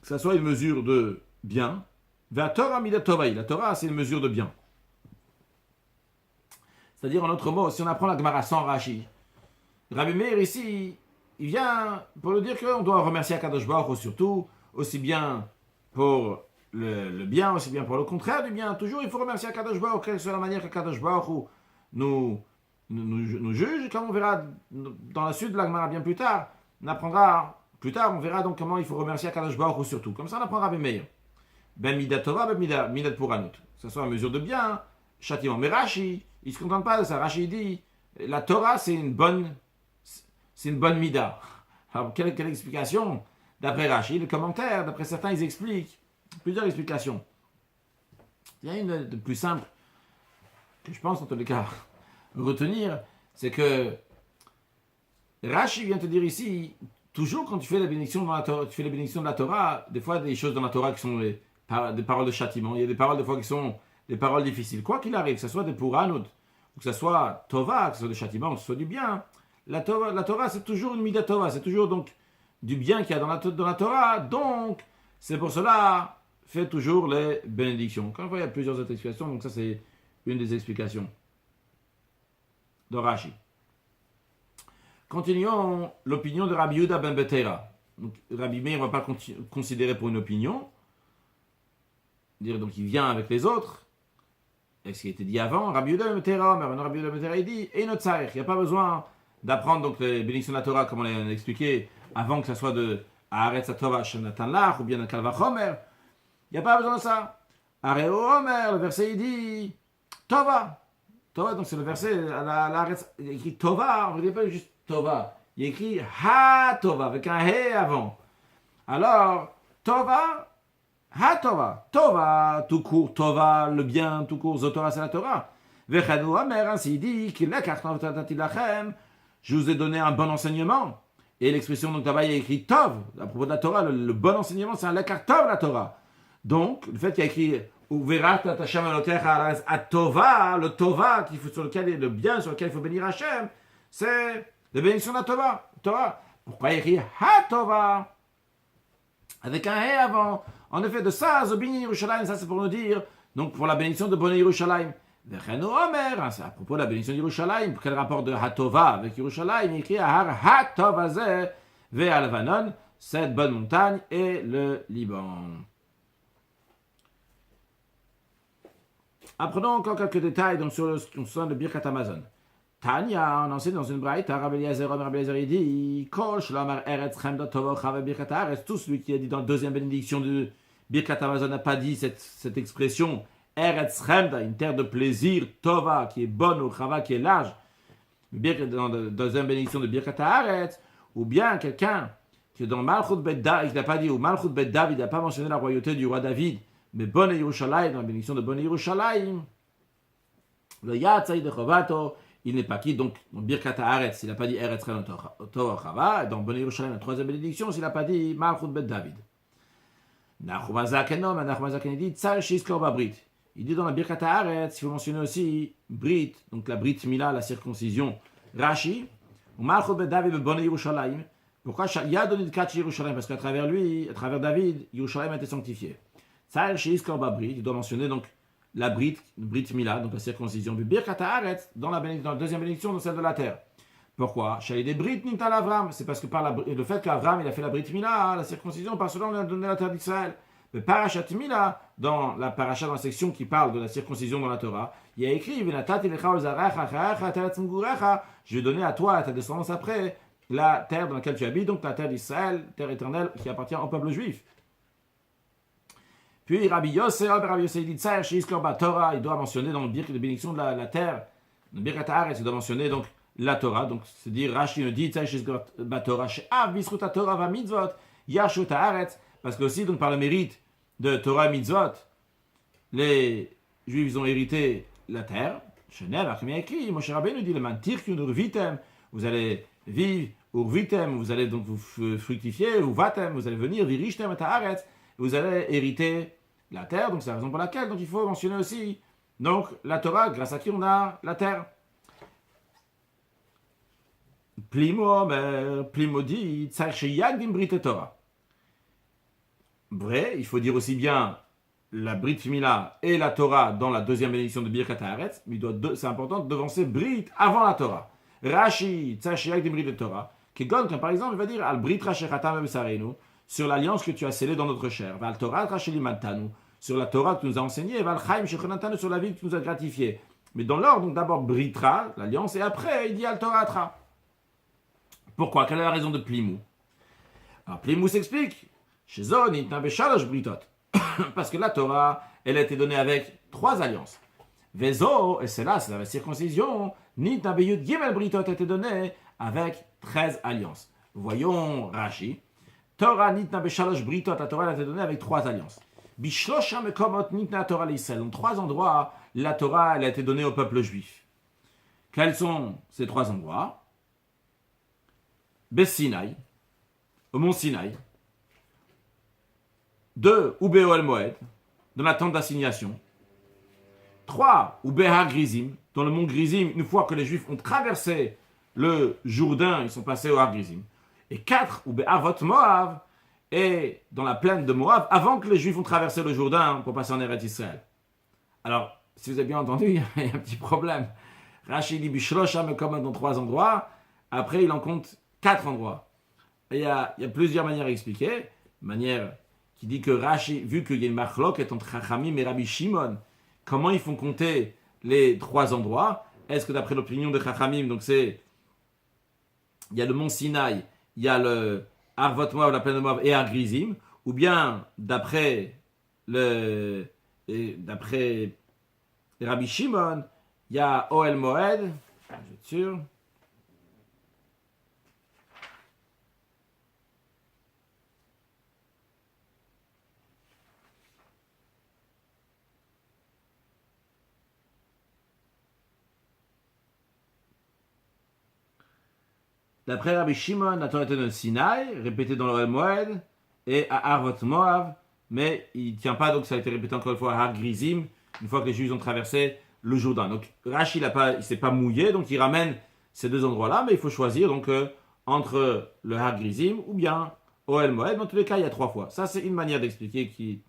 que ça soit une mesure de bien, va Torah mida tova. La Torah, c'est une mesure de bien. C'est-à-dire, en autre mot, si on apprend la Gemara sans Rashi, Rabbi Meir ici, il vient pour nous dire qu'on doit remercier Akadosh Baruch Hu surtout, aussi bien pour le bien, aussi bien pour le contraire du bien. Toujours, il faut remercier Akadosh Baruch Hu, quelle que soit la manière qu'Akadosh Baruch Hu nous juge, comme on verra dans la suite de la Gemara bien plus tard. On apprendra, plus tard, on verra donc comment il faut remercier Akadosh Baruch Hu surtout. Comme ça, on apprend Rabbi Meir. Ben midat tova, ben midat puranut. Que ce soit en mesure de bien, châtiment. Mais Rashi, il ne se contente pas de ça. Rashi dit, la Torah, c'est une bonne mida. Alors, quelle explication? D'après Rashi, le commentaire, d'après certains, ils expliquent plusieurs explications. Il y a une de plus simple, que je pense en tous les cas retenir, c'est que Rashi vient te dire ici, toujours quand tu fais la bénédiction dans la Torah, tu fais la bénédiction de la Torah, des fois des choses dans la Torah qui sont des paroles de châtiment, il y a des paroles des fois qui sont des paroles difficiles. Quoi qu'il arrive, que ce soit des puranot, ou que ce soit tova, que ce soit des châtiments, que ce soit du bien, la Torah c'est toujours une mida tova, c'est toujours donc du bien qu'il y a dans la Torah, donc c'est pour cela, fais toujours les bénédictions. Quand il y a plusieurs autres explications, donc ça c'est une des explications de Rashi. Continuons l'opinion de Rabbi Yehuda ben Betera. Donc, Rabbi Meir ne va pas considérer pour une opinion, dire donc il vient avec les autres, et ce qui a été dit avant, Rabbi Yehuda ben Betera, mais Rabbi Yehuda ben Betera il dit, et notre tzarech, il n'y a pas besoin d'apprendre donc les bénédictions de la Torah comme on l'a expliqué avant que ça soit de Haaretz HaTova Shenatan Lach ou bien de Kal Vachomer. Il n'y a pas besoin de ça. Areo Omer, le verset il dit Tova. Tova, donc c'est le verset, il est écrit Tova, on ne dit pas juste Tova. Il est écrit Ha Tova, avec un He avant. Alors, Tova, Ha Tova. Tova, tout court, Tova, le bien, tout court, Zotora, c'est la Torah. Vechanu Omer, ainsi il dit, je vous ai donné un bon enseignement. Et l'expression, donc là-bas, il y a écrit Tov, à propos de la Torah, le bon enseignement, c'est un lekar Tov, la Torah. Donc, le fait qu'il y a écrit Tova, le Tova sur lequel le bien sur lequel il faut bénir Hachem, c'est la bénédiction de la Torah. Pourquoi il y a écrit Ha Tova avec un He avant? En effet, de ça, Zobini Yerushalayim, ça c'est pour nous dire, donc pour la bénédiction de Bonne Yerushalayim. Vechenu Omer, c'est à propos de la bénédiction de Yerushalayim. Quel rapport de Hatova avec Yerushalayim? Il écrit Hatova Ze Ve'alvanon, cette bonne montagne et le Liban. Apprenons encore quelques détails donc, sur ce qui concerne le Birkat Hamazon. Tanya, on enseigne dans une braïta, Rabbi Eliezer il dit Kol Shlomar Eretz Chemda Tovo Chave Birkat Haaretz. Tout celui qui a dit dans la deuxième bénédiction de Birkat Hamazon n'a pas dit cette expression Eretz Chemda, une terre de plaisir, Tova, qui est bonne, ou Chava, qui est large. Dans la deuxième bénédiction de Birkat Haaretz, ou bien quelqu'un qui dans Malchut Bet David, il n'a pas dit, ou Malchut Bet David, il n'a pas mentionné la royauté du roi David, mais Bonne Yerushalayim, dans la bénédiction de Bonne Yerushalayim, le Yatzai de Chovato, il n'est pas qui, donc, dans Birkat Haaretz, il n'a pas dit Eretz Chemda Tova Chava, et dans Bonne Yerushalayim, la troisième bénédiction, il n'a pas dit Malchut Bet David. Nachum Azaken dit Tsar Shizkor Babrit. Il dit dans la Birkat Haaretz, il faut mentionner aussi Brit, donc la Brit Mila, la circoncision. Rashi, ou Malchut Bet David Bonne Yerushalayim. Pourquoi il y a donné de Katch Yerushalayim? Parce qu'à travers lui, à travers David, Yerushalayim a été sanctifié. Tsar Shizkor Babrit, il doit mentionner donc la Brit Mila, donc la circoncision. Birkat Haaretz, dans la deuxième bénédiction, dans celle de la terre. Pourquoi? Des Brit Nintal Avram, c'est parce que par le fait qu'Avram il a fait la Brit Mila, la circoncision, par cela on lui a donné la terre d'Israël. Le Parashat Mila, dans la paracha, dans la section qui parle de la circoncision dans la Torah, il y a écrit je vais donner à toi, à ta descendance après, la terre dans laquelle tu habites, donc la terre d'Israël, terre éternelle qui appartient au peuple juif. Puis Rabbi Yosef dit Torah, il doit mentionner dans le birk de bénédiction de la terre, dans le Birkat Haaretz, il doit mentionner donc la Torah, donc c'est dire Rashi nous dit Torah, Torah va mitzvot, Yashut Haaretz, parce que aussi donc par le mérite de Torah mitzvot, les Juifs ils ont hérité la terre. Shenev, comme écrit, Moshe Rabbeinu nous dit le mantir qui nous vitem, vous allez vivre, urvitem, vous allez donc vous fructifier, ou vatem, vous allez venir, virishtem et haaretz, vous allez hériter la terre, donc c'est la raison pour laquelle donc il faut mentionner aussi donc la Torah, grâce à qui on a la terre. Plimo, Plimo dit, Brit Torah. Vrai, il faut dire aussi bien la Brit Mila et la Torah dans la deuxième bénédiction de Birkat Haaretz, mais c'est important de devancer Brit avant la Torah. Rashi, Tzachiyag Brit Torah, qui comme par exemple, il va dire Al Brit Rachechatam Besarenu, sur l'alliance que tu as scellée dans notre chair. Val Torah Rachelimatanu, sur la Torah que tu nous as enseignée. Val Chaim Shechonatanu, sur la vie que tu nous as gratifiée. Mais dans l'ordre, donc d'abord Britra, l'alliance, et après il dit Al Torah Tra. Pourquoi? Quelle est la raison de Plimou? Alors Plimou s'explique. Chez Zon, il n'a Shalosh Britot. Parce que la Torah, elle a été donnée avec 3 alliances. Vezo, et c'est là, c'est la circoncision, Nitna Beyud Gimel Britot a été donnée avec 13 alliances. Voyons Rashi. Torah Nitna Beshalosh Britot, la Torah elle a été donnée avec 3 alliances. Bishlosha Mekomot Nitna Torah l'Israël. Dans 3 endroits, la Torah elle a été donnée au peuple juif. Quels sont ces 3 endroits? Bessinaï, au mont Sinaï. 2, ou Be'oel Moed, dans la tente d'assignation. 3, ou Behar Grizim, dans le mont Grizim, une fois que les Juifs ont traversé le Jourdain, ils sont passés au Har Grizim. Et 4, ou Be'avot Moav, et dans la plaine de Moab, avant que les Juifs ont traversé le Jourdain pour passer en Eretz Israël. Alors, si vous avez bien entendu, il y a un petit problème. Rashi dit Bishlocha Mekomot dans 3 endroits, après il en compte 4 endroits. Et il y a plusieurs manières à expliquer. Manière qui dit que Rashi, vu qu'il y a une marloquette entre Chachamim et Rabbi Shimon, comment ils font compter les 3 endroits? Est-ce que d'après l'opinion de Chachamim, donc il y a le mont Sinaï, il y a le Arvot Moab, la plaine de Moab et Har Grizim, ou bien d'après Rabbi Shimon, il y a Ohel Moed, je suis sûr. D'après Rabbi Shimon, la Torah était dans le Sinaï, répétée dans le Moed, et à Arvot Moav, mais il ne tient pas, donc ça a été répété encore une fois à Har Grizim, une fois que les Juifs ont traversé le Jourdain. Donc Rashi, il ne s'est pas mouillé, donc il ramène ces 2 endroits-là, mais il faut choisir donc entre le Har Grizim ou bien Ohel Moed. Dans tous les cas, il y a 3 fois. Ça, c'est une manière d'expliquer qui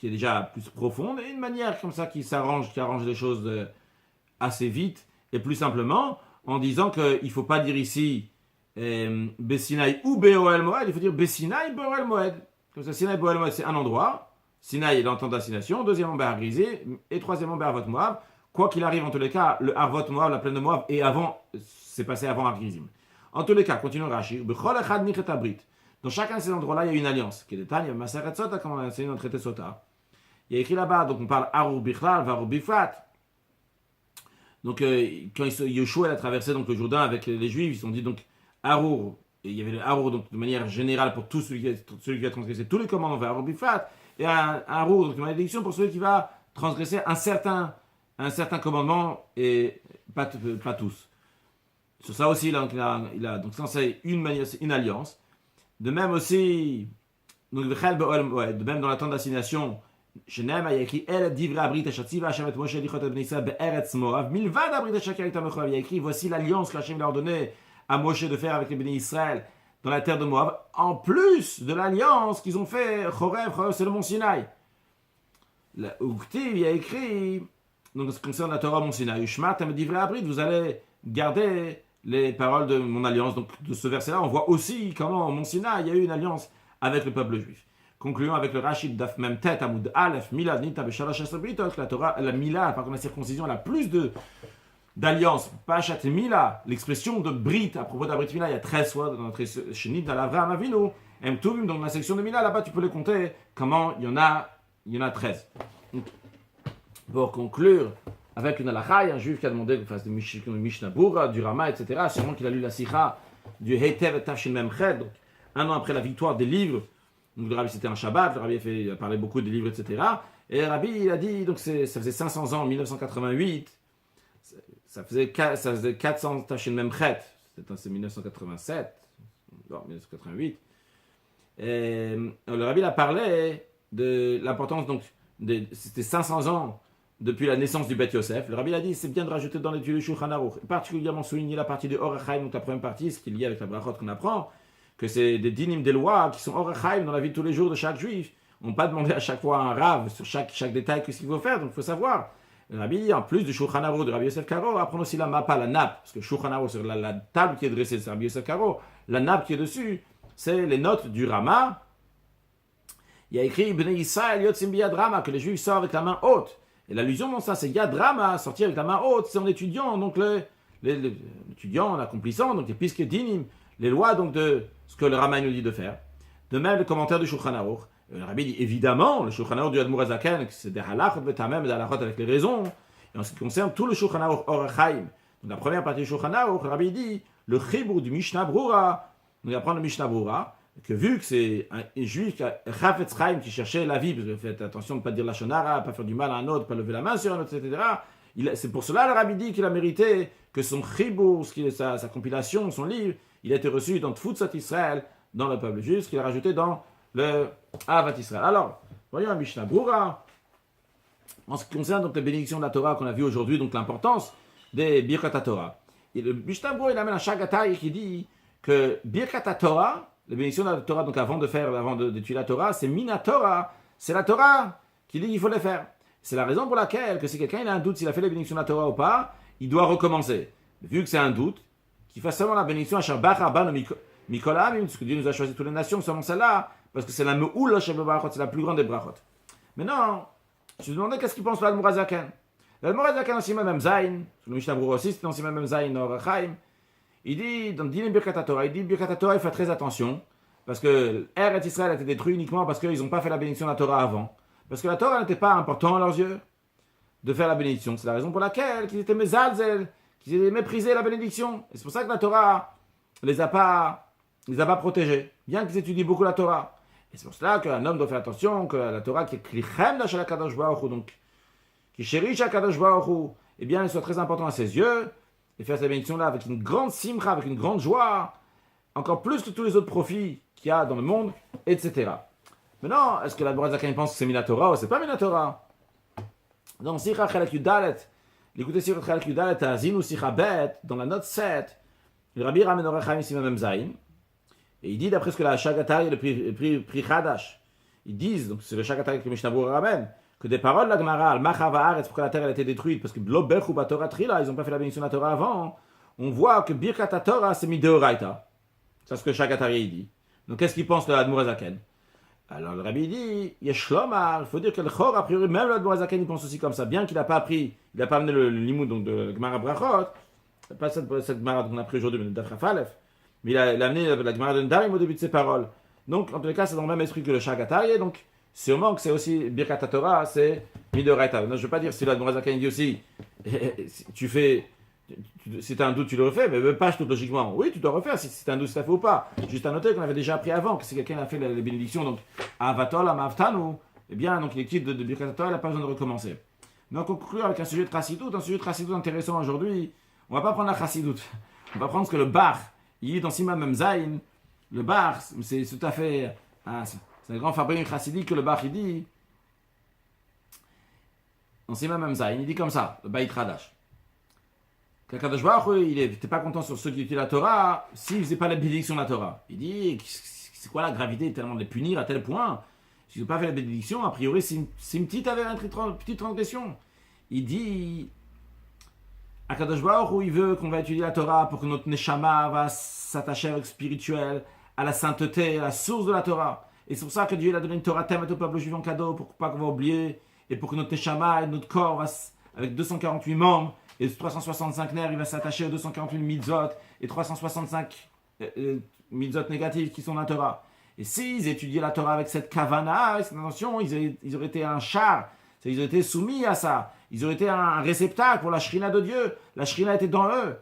est déjà plus profonde, et une manière comme ça qui arrange les choses assez vite, et plus simplement, en disant qu'il ne faut pas dire ici Bessinaï ou Be'oel Moed, il faut dire Bessinaï, Be'oel Moed. Comme ça, Sinaï, Be'oel Moed, c'est un endroit. Sinaï est l'entente d'assignation. Deuxièmement, Behar Grizim. Et troisièmement, Be'arvot Moab. Quoi qu'il arrive, en tous les cas, le Arvot Moab, la plaine de Moab, c'est passé avant Har Grizim. En tous les cas, continuons Rashi. B'chol echad nichet abrit. Dans chacun de ces endroits-là, il y a une alliance. Qui est détaillée, Maseret Sota, comme on a enseigné dans le traité Sota. Il y a écrit là-bas, donc on parle Arur Bichlal, Varur Bifat. Donc, quand Yoshua a traversé donc, le Jourdain avec les Juifs, ils se sont dit donc Arur, et il y avait le Arur donc, de manière générale pour tout celui qui a transgressé tous les commandements vers Arur Bifat, et un Arur, donc une malédiction pour celui qui va transgresser un certain commandement, et pas tous. Sur ça aussi, donc ça c'est une alliance. De même aussi, donc, de même dans la tente d'assignation, שנאמר יקריא אלה דברי הברית אשר ציווה השם את משה לכרות את בני ישראל בארץ מואב מלבד הברית אשר קרא איתם מחויב. יקריא voici l'alliance que Hachem leur donnait à Moshe de faire avec les bénis Israël dans la terre de Moab, en plus de l'alliance qu'ils ont fait Chorev, c'est le mont Sinaï. Uktiv, il y a écrit, donc ce qui concerne la Torah mont Sinaï, Ushmatem divrei abrit, vous allez garder les paroles de mon alliance. Donc de ce verset-là, on voit aussi comment au mont Sinaï il y a eu une alliance avec le peuple juif. Concluons avec le Rashid d'Af Mem Tet Amoud Aleph Milad Nita Beshalosh Asher Britot. La Torah, la Mila, par contre la circoncision, elle a plus d'alliance. Pachat Mila, l'expression de Brit à propos de la Brit Mila, il y a 13 fois dans notre Shenit dans l'Avraham Avinu. Mtuvim, dans la section de Mila, là-bas tu peux les compter. Comment il y en a 13. Donc, pour conclure avec une halakha, un juif qui a demandé qu'on fasse des Mishnah Bura, du Rama, etc. Sûrement qu'il a lu la Sikha du Heitev et Tafshin Memched, donc un an après la victoire des livres. Donc le Rabbi c'était un Shabbat, le Rabbi a parlé beaucoup des livres, etc. Et le Rabbi il a dit, donc ça faisait 500 ans, 1988, ça faisait 400 Tafshin Memchet, c'est 1987, non, 1988. Et le Rabbi a parlé de l'importance, donc c'était 500 ans depuis la naissance du Beth Yosef. Le Rabbi a dit c'est bien de rajouter dans l'étude du Shulchan Aruch, et particulièrement souligner la partie de Orachaim, donc la première partie, ce qui est lié avec la brachot qu'on apprend, que c'est des dinim, des lois qui sont Orachaim dans la vie de tous les jours de chaque juif. On ne peut pas demander à chaque fois à un rave sur chaque détail qu'est-ce qu'il faut faire, donc il faut savoir. Le Rabbi, en plus du Shulchan Aruch de Rabbi Yosef Karo, apprend aussi la mappa, la nappe, parce que Shulchan Aruch, sur la table qui est dressée, c'est Rabbi Yosef Karo, la nappe qui est dessus, c'est les notes du Rama. Il y a écrit Bnei Yisrael yotzim biyad Rama, que les juifs sortent avec la main haute. Et l'allusion dans ça, c'est Yad Rama, sortir avec la main haute, c'est en étudiant, donc l'étudiant, en accomplissant, donc les piskei dinim, les lois donc de ce que le Rama nous dit de faire. De même, le commentaire du Shulchan Aruch. Le Rabbi dit évidemment, le Shulchan Aruch du Admor HaZaken, c'est des halachot betamem, des halachot avec les raisons. Et en ce qui concerne tout le Shulchan Aruch Orachaim, donc la première partie du Shulchan Aruch, le Rabbi dit le chibur du Mishnah Brura. Donc il apprend le Mishnah Brura, que vu que c'est un juif, Chafetz Chaim, qui cherchait la vie, parce que faites attention de ne pas dire la shonara, pas faire du mal à un autre, pas lever la main sur un autre, etc. C'est pour cela le Rabbi dit qu'il a mérité que son chibur, sa compilation, son livre, il a été reçu dans Tfutzat Israël, dans le peuple juif, qu'il a rajouté dans le Ahavat Israël. Alors, voyons un Mishnah Brura. En ce qui concerne donc les bénédictions de la Torah qu'on a vu aujourd'hui, donc l'importance des Birkat Torah. Et le Mishnah Brura, il amène un Shagatai qui dit que Birkat Torah, les bénédictions de la Torah, donc avant d'étudier la Torah, c'est Mina Torah, c'est la Torah qui dit qu'il faut les faire. C'est la raison pour laquelle, que si quelqu'un il a un doute s'il a fait les bénédictions de la Torah ou pas, il doit recommencer. Vu que c'est un doute, qu'il fasse seulement la bénédiction à Shabbat Rabban Mikol Ha'amim, ce que Dieu nous a choisi toutes les nations, seulement celle-là, parce que c'est la Me'ul Shabbat Barachot, c'est la plus grande des brachot. Maintenant, je me demandais qu'est-ce qu'il pense de l'Admor HaZaken. L'Admor HaZaken, dans Siman Mem Zayin, le Mishnah Brura aussi, c'est dans Siman Mem Zayin, Orachaim, il dit, dans Dinim Birkat Torah, il dit Birkat Torah, il fait très attention, parce que Eretz Israël a été détruit uniquement parce qu'ils n'ont pas fait la bénédiction de la Torah avant. Parce que la Torah n'était pas important à leurs yeux de faire la bénédiction. C'est la raison pour laquelle ils étaient mezalzel, qu'ils méprisaient la bénédiction. Et c'est pour ça que la Torah les a pas protégés, bien qu'ils étudient beaucoup la Torah. Et c'est pour cela qu'un homme doit faire attention, que la Torah qui est klichem d'Hashel HaKadosh Baruch Hu, donc qui chérisse HaKadosh Baruch Hu, eh bien, elle soit très importante à ses yeux, et faire cette bénédiction-là avec une grande simcha, avec une grande joie, encore plus que tous les autres profits qu'il y a dans le monde, etc. Maintenant, est-ce que l'Admor HaZaken pense que c'est Minatora ou c'est pas Minatora? Dans Sicha Chelek Yudalet, l'écoutez Sicha Chelek Yudalet à Zinu Sicha Bet, dans la note 7, le Rabbi ramène Orachaim ici même Zayin, et il dit, d'après ce que la Shagatari et le Pri Chadash, ils disent, donc c'est le Shagatari que le Mishnah Brura ramène, que des paroles de la Gemara, Al-Macha Va'aretz, pourquoi la terre elle a été détruite, parce que Lo Bechu Batorah Trila, ils n'ont pas fait la bénédiction de la Torah avant, on voit que Birkat Torah c'est Mideoraita. C'est ce que Shagatari dit. Donc qu'est-ce qu'il pense de l'Admor HaZaken? Alors le Rabbi dit, Yeshlomar, il faut dire que le Chor, a priori, même l'Admor HaZaken, il pense aussi comme ça, bien qu'il n'a pas appris, il n'a pas amené le limoud donc de Gemara Brachot, pas cette Gemara qu'on a appris aujourd'hui, mais de Daf Rafalef, mais il a amené la Gemara de Ndarim au début de ses paroles. Donc en tous les cas, c'est dans le même esprit que le Shagatari, donc sûrement que c'est aussi Birkat Torah, c'est Midoraita. Je ne veux pas dire si l'Admor HaZaken dit aussi, si tu as un doute, tu le refais, mais pas tout logiquement. Oui, tu dois refaire si tu as un doute, si tu as fait ou pas. Juste à noter qu'on avait déjà appris avant que si quelqu'un a fait les bénédictions, donc Avatol, Amaftanu, eh bien, donc l'équipe de Birkat Torah, il n'a pas besoin de recommencer. Donc on conclut avec un sujet de Chassidout, intéressant aujourd'hui. On ne va pas prendre la Chassidout, on va prendre ce que le Bar, il dit dans Siman Mem Zayin. Le Bar, c'est tout à fait. C'est un grand fabricant chassidique que le Bar il dit. Dans Siman Mem Zayin, il dit comme ça, le Beit Hadash. Qu'Akadosh Baruch Hu, il n'était pas content sur ceux qui étudient la Torah s'ils ne faisaient pas la bénédiction de la Torah. Il dit, c'est quoi la gravité tellement de les punir à tel point? S'ils n'ont pas fait la bénédiction, a priori, c'est une petite transgression. Il dit, Akadosh Baruch Hu, il veut qu'on va étudier la Torah pour que notre neshama va s'attacher avec spirituel à la sainteté, à la source de la Torah. Et c'est pour ça que Dieu a donné une Torah thème au peuple juif en cadeau, pour pas qu'on va oublier, et pour que notre neshama et notre corps, avec 248 membres, et 365 nerfs, il va s'attacher aux 248 mitzvot et 365 mitzvot négatives qui sont dans la Torah. Et s'ils étudiaient la Torah avec cette kavana, avec cette intention, ils auraient été un char, ils auraient été soumis à ça. Ils auraient été un réceptacle pour la shrina de Dieu. La shrina était dans eux.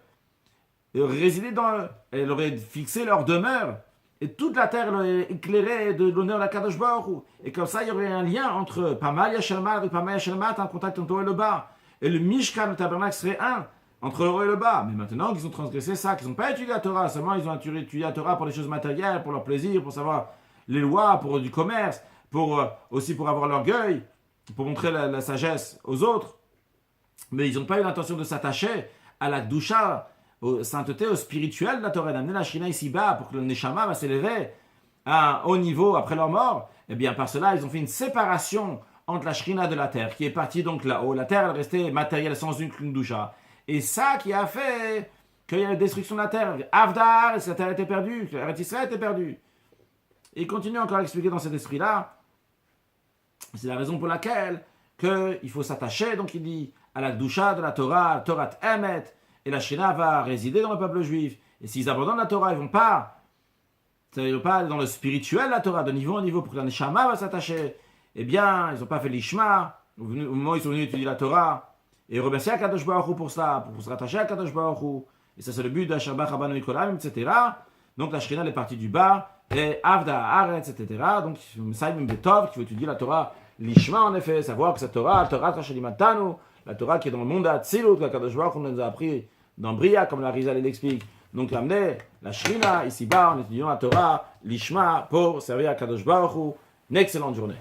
Elle aurait résidé dans eux. Elle aurait fixé leur demeure. Et toute la terre aurait éclairé de l'honneur de la Kadosh Baruch Hu. Et comme ça, il y aurait un lien entre Pamal Yashelmat et Pamal Yashelmat, un contact entre le haut et le bas. Et le Mishkan, le tabernacle, serait un entre le haut et le bas. Mais maintenant qu'ils ont transgressé ça, qu'ils n'ont pas étudié la Torah, seulement ils ont étudié la Torah pour les choses matérielles, pour leur plaisir, pour savoir les lois, pour du commerce, aussi pour avoir l'orgueil, pour montrer la sagesse aux autres. mais ils n'ont pas eu l'intention de s'attacher à la Kedusha, aux sainteté, au spirituel de la Torah, d'amener la Shrina ici-bas pour que le Neshama va s'élever à un haut niveau après leur mort. Eh bien, par cela, ils ont fait une séparation entre la Shrina de la terre, qui est partie donc là-haut. La terre, elle restait matérielle sans une Kedusha. Et ça qui a fait qu'il y a la destruction de la terre. Avdar, la terre était perdue, Eretz Israël était perdue. Et il continue encore à expliquer dans cet esprit-là. C'est la raison pour laquelle il faut s'attacher, donc il dit, à la Kedusha de la Torah, Torah Emet, et la Shrina va résider dans le peuple juif. Et s'ils abandonnent la Torah, ils ne vont pas aller dans le spirituel, la Torah, de niveau en niveau, pour que la Neshama va s'attacher. Eh bien, ils n'ont pas fait l'Ishma, au moment où ils sont venus étudier la Torah, et remercier Akadosh Baruch Hu pour ça, pour se rattacher à Akadosh Baruch Hu. Et ça, c'est le but de Shabbat Rabbanou Ikolam, etc. Donc la Shrina est partie du bas, et Avda Haaretz, etc. Donc, Saïm Betov, qui veut étudier la Torah, l'Ishma en effet, savoir que cette Torah, la Torah Trashalimatanu, la Torah qui est dans le monde d'Atzilut, que Akadosh Baruch Hu nous a appris dans Bria, comme la Rizal l'explique. Donc l'amener, la Shrina, ici-bas, en étudiant la Torah, l'Ishma, pour servir à Akadosh Baruch Hu. Une excellente journée.